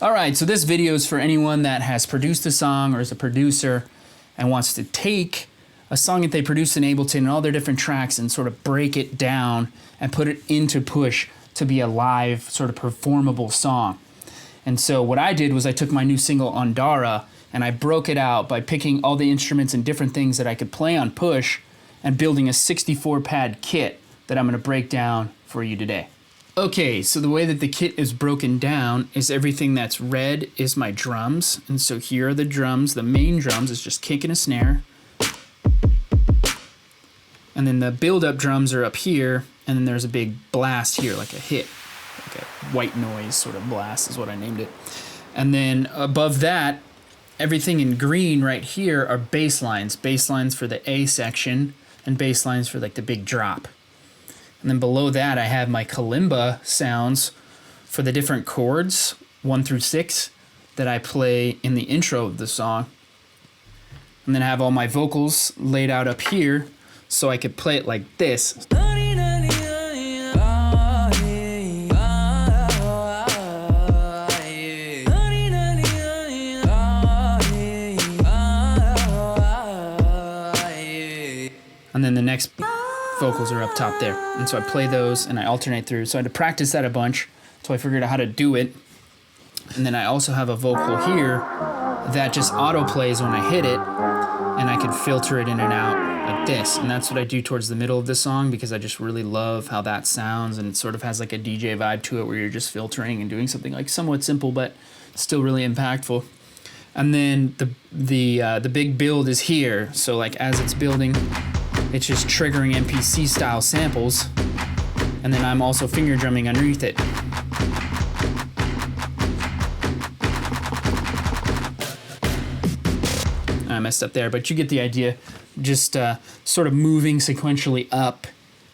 All right, so this video is for anyone that has produced a song or is a producer and wants to take a song that they produced in Ableton and all their different tracks and sort of break it down and put it into Push to be a live, sort of performable song. And so what I did was I took my new single, Andara, and I broke it out by picking all the instruments and different things that I could play on Push and building a 64-pad kit that I'm gonna break down for you today. Okay, so the way that the kit is broken down is everything that's red is my drums. And so here are the drums. The main drums is just kick and a snare. And then the build-up drums are up here, and then there's a big blast here, like a hit. Like a white noise sort of blast is what I named it. And then above that, everything in green right here are bass lines. Bass lines for the A section, and bass lines for like the big drop. And then below that, I have my kalimba sounds for the different chords, 1 through 6, that I play in the intro of the song. And then I have all my vocals laid out up here, so I could play it like this. And then the next vocals are up top there. And so I play those and I alternate through. So I had to practice that a bunch. So I figured out how to do it. And then I also have a vocal here that just auto plays when I hit it, and I can filter it in and out like this. And that's what I do towards the middle of the song because I just really love how that sounds, and it sort of has like a DJ vibe to it where you're just filtering and doing something like somewhat simple but still really impactful. And then the big build is here. So like as it's building, it's just triggering MPC style samples, and then I'm also finger drumming underneath it. I messed up there, but you get the idea. Just sort of moving sequentially up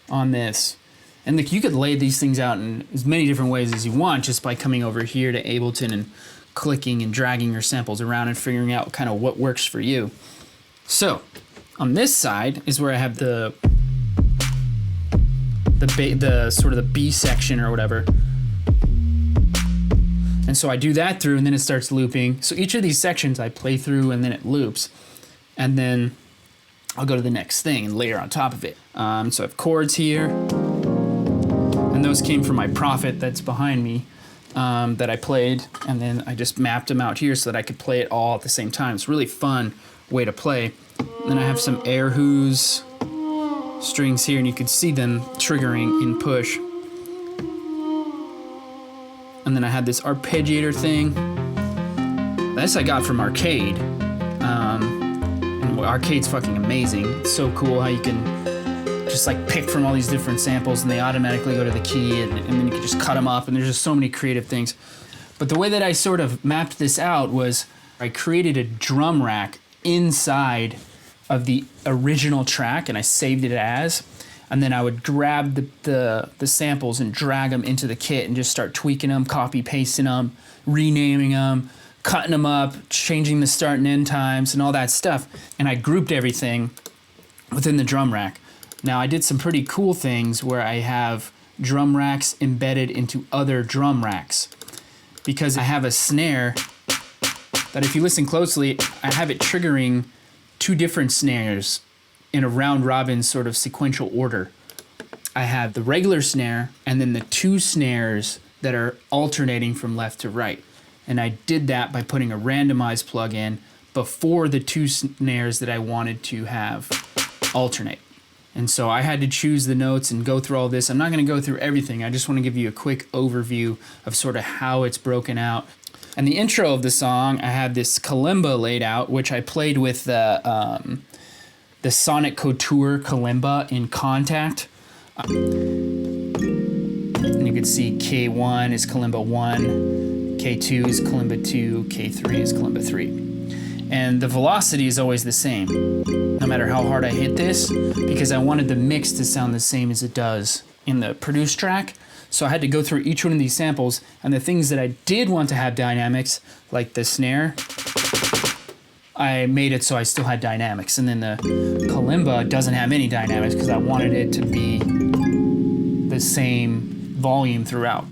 on this. And you could lay these things out in as many different ways as you want just by coming over here to Ableton and clicking and dragging your samples around and figuring out kind of what works for you. So on this side is where I have the sort of the B section or whatever. And so I do that through, and then it starts looping. So each of these sections I play through, and then it loops. And then I'll go to the next thing and layer on top of it. So I have chords here. And those came from my Prophet that's behind me that I played. And then I just mapped them out here so that I could play it all at the same time. It's a really fun way to play. And then I have some air whoos strings here, and you can see them triggering in Push. And then I had this arpeggiator thing. This I got from Arcade. And Arcade's fucking amazing. It's so cool how you can just like pick from all these different samples and they automatically go to the key, and then you can just cut them up, and there's just so many creative things. But the way that I sort of mapped this out was I created a drum rack inside of the original track, and I saved it as, and then I would grab the samples and drag them into the kit and just start tweaking them, copy pasting them, renaming them, cutting them up, changing the start and end times and all that stuff. And I grouped everything within the drum rack. Now I did some pretty cool things where I have drum racks embedded into other drum racks, because I have a snare that if you listen closely, I have it triggering 2 different snares in a round robin sort of sequential order. I have the regular snare and then the 2 snares that are alternating from left to right. And I did that by putting a randomized plug-in before the 2 snares that I wanted to have alternate. And so I had to choose the notes and go through all this. I'm not gonna go through everything. I just wanna give you a quick overview of sort of how it's broken out. And the intro of the song, I have this kalimba laid out, which I played with the Sonic Couture kalimba in Contact. And you can see K1 is kalimba 1, K2 is kalimba 2, K3 is kalimba 3. And the velocity is always the same, no matter how hard I hit this, because I wanted the mix to sound the same as it does in the produced track. So I had to go through each one of these samples, and the things that I did want to have dynamics, like the snare, I made it so I still had dynamics. And then the kalimba doesn't have any dynamics because I wanted it to be the same volume throughout.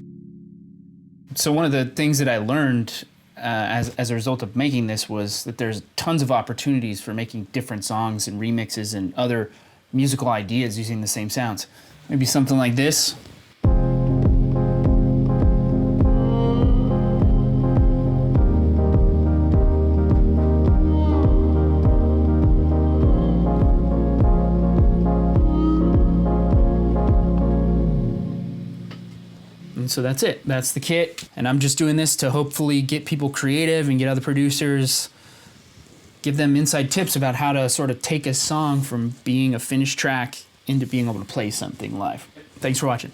So one of the things that I learned as a result of making this was that there's tons of opportunities for making different songs and remixes and other musical ideas using the same sounds. Maybe something like this. And so that's it. That's the kit. And I'm just doing this to hopefully get people creative and get other producers, give them inside tips about how to sort of take a song from being a finished track into being able to play something live. Thanks for watching.